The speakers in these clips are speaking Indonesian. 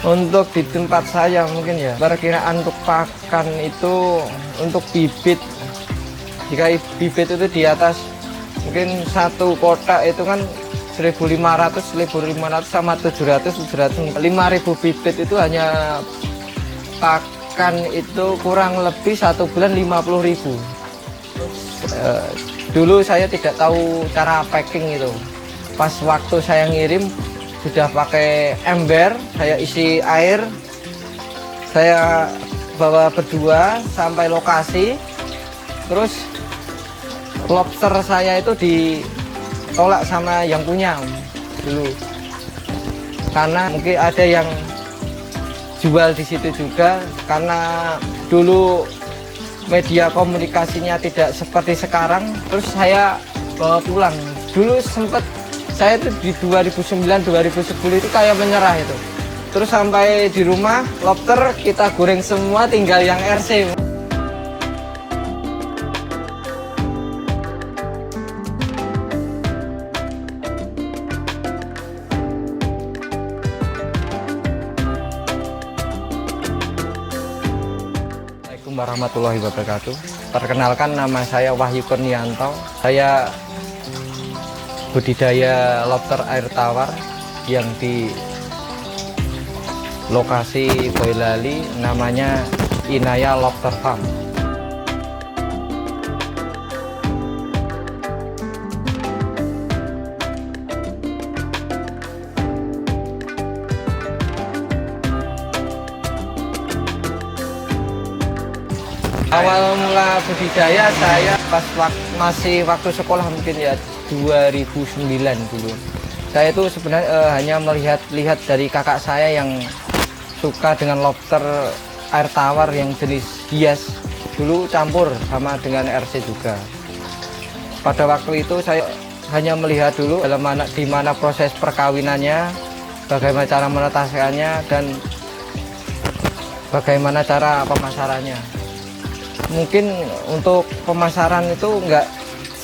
Untuk di tempat saya mungkin ya, perkiraan untuk pakan itu untuk bibit, jika bibit itu di atas mungkin satu kotak itu kan 1.500 sama 700 5.000 bibit itu hanya pakan itu kurang lebih 1 bulan 50.000. Dulu saya tidak tahu cara packing itu. Pas waktu saya ngirim sudah pakai ember, saya isi air, saya bawa berdua sampai lokasi, terus lobster saya itu ditolak sama yang punya dulu, karena mungkin ada yang jual di situ juga, karena dulu media komunikasinya tidak seperti sekarang. Terus saya bawa pulang. Dulu sempat saya itu di 2009-2010 itu kayak menyerah itu. Terus sampai di rumah lobster kita goreng semua, tinggal yang RC. Assalamualaikum warahmatullahi wabarakatuh. Perkenalkan, nama saya Wahyu Kurnianto. Saya budidaya lobster air tawar yang di lokasi Boyolali, namanya Inaya Lobster Farm. Awal mula budidaya saya pas masih waktu sekolah mungkin ya 2009 dulu. Saya itu sebenarnya hanya melihat dari kakak saya yang suka dengan lobster air tawar yang jenis hias, dulu campur sama dengan RC juga. Pada waktu itu saya hanya melihat dulu di mana proses perkawinannya, bagaimana cara menetaskannya, dan bagaimana cara pemasarannya. Mungkin untuk pemasaran itu enggak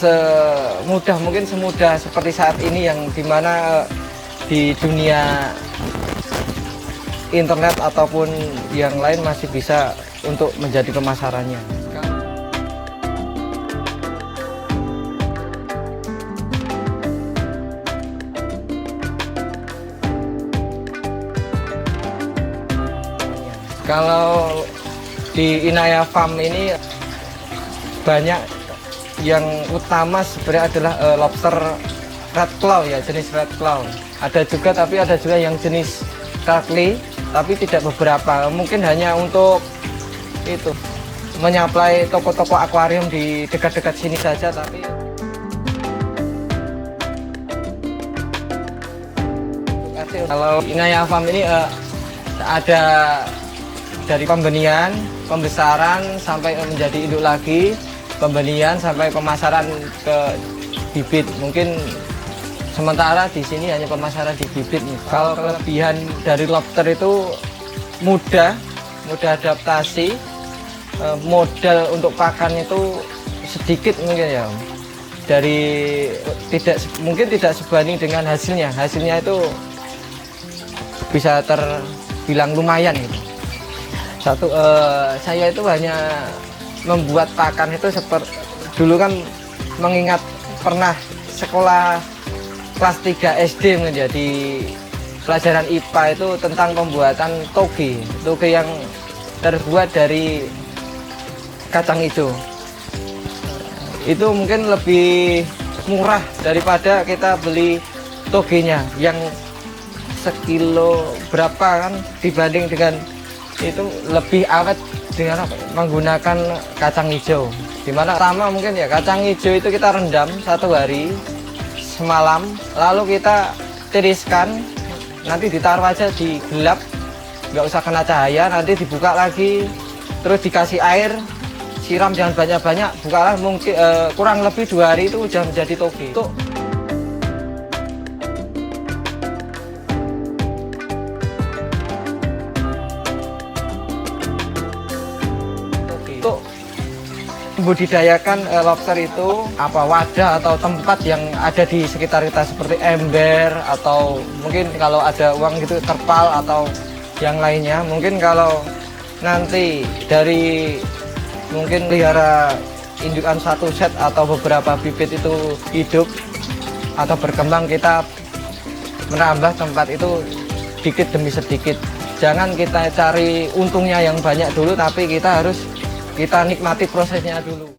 semudah seperti saat ini, yang dimana di dunia internet ataupun yang lain masih bisa untuk menjadi pemasarannya. Kalau di Inaya Farm ini banyak, yang utama sebenarnya adalah lobster red claw ya, jenis red claw. Ada juga, tapi ada juga yang jenis Karkli, tapi tidak beberapa. Mungkin hanya untuk itu menyaplai toko-toko akuarium di dekat-dekat sini saja. Tapi kalau Inaya Farm ini ada dari pembenihan, pembesaran sampai menjadi induk lagi, pembenihan sampai pemasaran ke bibit. Mungkin sementara di sini hanya pemasaran di bibit. Kalau kelebihan dari lobster itu mudah adaptasi, modal untuk pakan itu sedikit mungkin ya. Mungkin tidak sebanding dengan hasilnya. Hasilnya itu bisa terbilang lumayan gitu. Saya itu hanya membuat pakan itu seperti dulu kan, mengingat pernah sekolah kelas 3 SD menjadi pelajaran IPA itu tentang pembuatan toge yang terbuat dari kacang hijau. Itu mungkin lebih murah daripada kita beli togenya yang sekilo berapa kan, dibanding dengan itu lebih awet dengan menggunakan kacang hijau. Dimana pertama mungkin ya, kacang hijau itu kita rendam 1 hari semalam, lalu kita tiriskan, nanti ditaruh aja di gelap, nggak usah kena cahaya, nanti dibuka lagi, terus dikasih air, siram jangan banyak-banyak, bukalah mungkin kurang lebih 2 hari itu sudah menjadi toge. Untuk membudidayakan lobster itu, wadah atau tempat yang ada di sekitar kita seperti ember, atau mungkin kalau ada uang gitu terpal atau yang lainnya. Mungkin kalau nanti dari mungkin pelihara indukan satu set atau beberapa bibit itu hidup atau berkembang, kita menambah tempat itu sedikit demi sedikit. Jangan kita cari untungnya yang banyak dulu, tapi kita nikmati prosesnya dulu.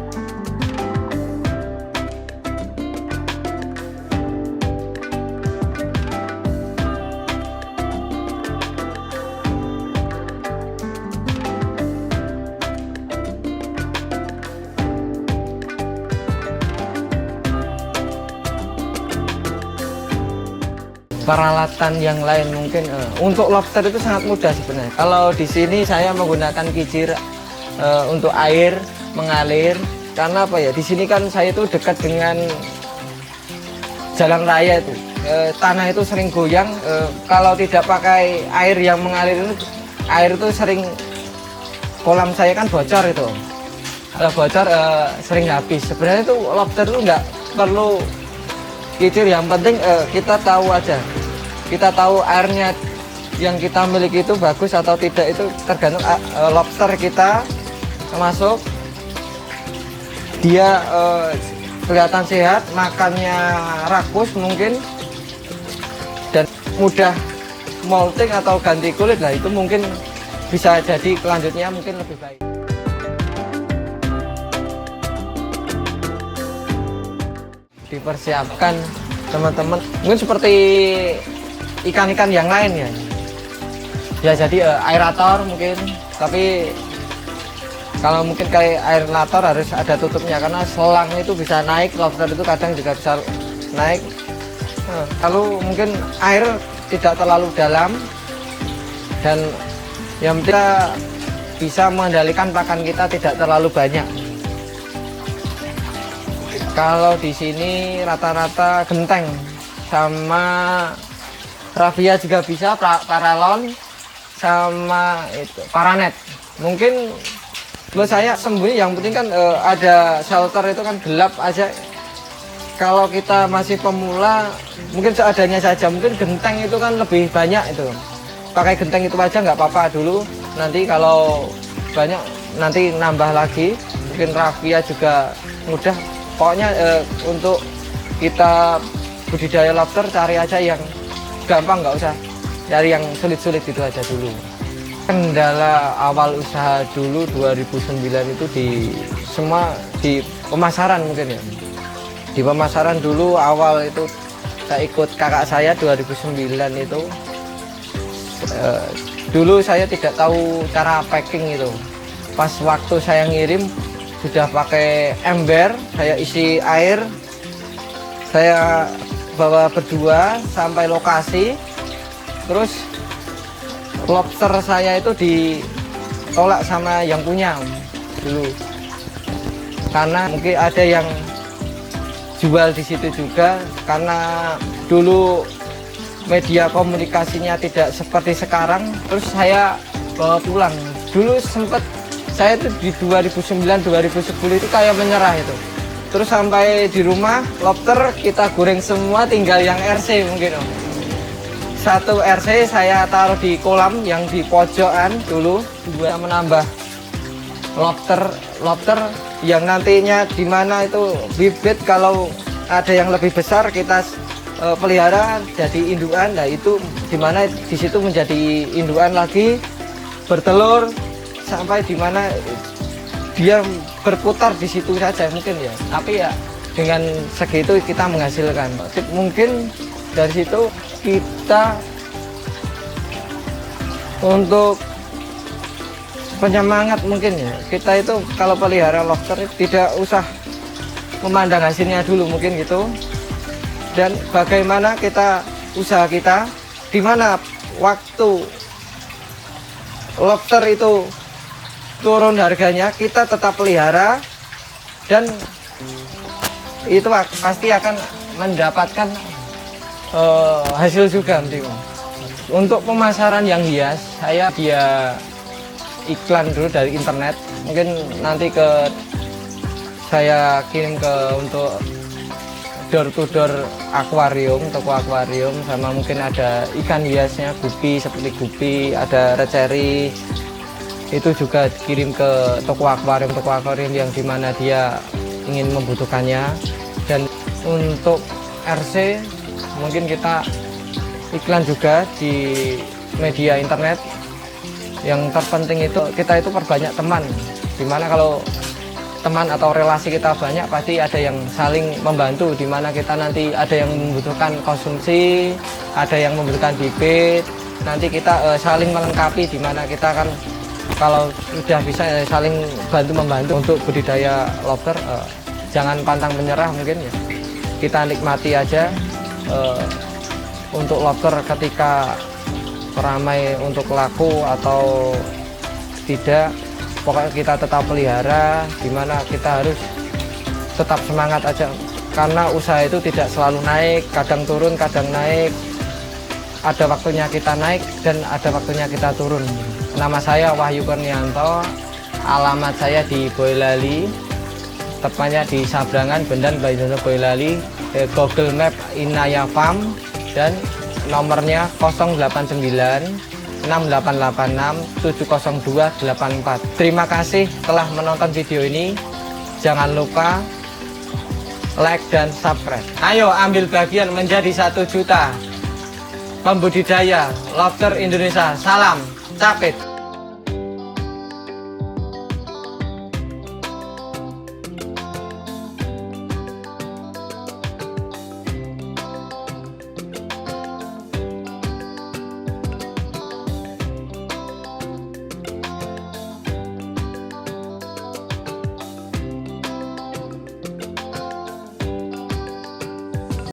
Peralatan yang lain mungkin untuk lobster itu sangat mudah sebenarnya. Kalau di sini saya menggunakan kijir untuk air mengalir, karena apa ya, di sini kan saya itu dekat dengan jalan raya itu, tanah itu sering goyang. Kalau tidak pakai air yang mengalir itu, air itu sering, kolam saya kan bocor itu, kalau bocor sering habis. Sebenarnya itu lobster itu nggak perlu kijir, yang penting kita tahu aja, kita tahu airnya yang kita miliki itu bagus atau tidak, itu tergantung lobster kita masuk, dia kelihatan sehat, makannya rakus mungkin, dan mudah molting atau ganti kulit. Nah itu mungkin bisa jadi kelanjutnya mungkin lebih baik. Dipersiapkan teman-teman mungkin seperti ikan-ikan yang lain ya jadi aerator mungkin, tapi kalau mungkin kayak aerator harus ada tutupnya, karena selang itu bisa naik, lobster itu kadang juga bisa naik. Lalu mungkin air tidak terlalu dalam, dan yang kita bisa mengendalikan pakan kita tidak terlalu banyak. Kalau di sini rata-rata genteng sama raffia juga bisa, paralon sama itu paranet. Mungkin menurut saya sembunyi, yang penting kan ada shelter itu kan gelap aja. Kalau kita masih pemula mungkin seadanya saja, mungkin genteng itu kan lebih banyak, itu pakai genteng itu aja nggak apa-apa dulu. Nanti kalau banyak nanti nambah lagi, mungkin raffia juga mudah. Pokoknya untuk kita budidaya lobster cari aja yang gampang, nggak usah cari yang sulit-sulit, itu aja dulu. Kendala awal usaha dulu 2009 itu semua di pemasaran mungkin ya. Di pemasaran dulu awal itu saya ikut kakak saya 2009 itu. Dulu saya tidak tahu cara packing itu. Pas waktu saya ngirim sudah pakai ember, saya isi air, saya bawa berdua sampai lokasi, terus lobster saya itu ditolak sama yang punya dulu, karena mungkin ada yang jual di situ juga, karena dulu media komunikasinya tidak seperti sekarang. Terus saya bawa pulang, dulu sempat saya itu di 2009-2010 itu kayak menyerah itu. Terus sampai di rumah lobster kita goreng semua, tinggal yang RC mungkin Om. Satu RC saya taruh di kolam yang di pojokan dulu buat menambah lobster yang nantinya di mana itu bibit, kalau ada yang lebih besar kita pelihara jadi indukan. Nah itu di mana di situ menjadi indukan lagi, bertelur, sampai di mana dia berputar di situ saja mungkin ya. Tapi ya dengan segitu kita menghasilkan. Mungkin dari situ kita untuk penyemangat mungkin ya, kita itu kalau pelihara lobster tidak usah memandang hasilnya dulu mungkin gitu. Dan bagaimana kita usaha kita, di mana waktu lobster itu turun harganya kita tetap pelihara, dan itu pasti akan mendapatkan hasil juga nanti. Untuk pemasaran yang hias, saya dia iklan dulu dari internet, mungkin nanti saya kirim ke untuk door to door akuarium, toko akuarium, sama mungkin ada ikan hiasnya, gupi seperti gupi, ada receri. Itu juga dikirim ke toko akuarium yang dimana dia ingin membutuhkannya. Dan untuk RC mungkin kita iklan juga di media internet. Yang terpenting itu kita itu perbanyak teman, dimana kalau teman atau relasi kita banyak pasti ada yang saling membantu, dimana kita nanti ada yang membutuhkan konsumsi, ada yang membutuhkan bibit, nanti kita saling melengkapi, dimana kita kan kalau sudah bisa saling bantu-membantu untuk budidaya lobster. Jangan pantang menyerah, mungkin ya kita nikmati aja untuk lobster ketika ramai untuk laku atau tidak, pokoknya kita tetap pelihara, dimana kita harus tetap semangat aja, karena usaha itu tidak selalu naik, kadang turun kadang naik, ada waktunya kita naik dan ada waktunya kita turun. Nama saya Wahyu Kurnianto, alamat saya di Boyolali, tepatnya di Sabrangan, Bendan, Bayodono, Boyolali. Google Map Inaya Farm, dan nomornya 089 6886 70284. Terima kasih telah menonton video ini. Jangan lupa like dan subscribe. Ayo ambil bagian menjadi 1 juta pembudidaya lobster Indonesia. Salam capit.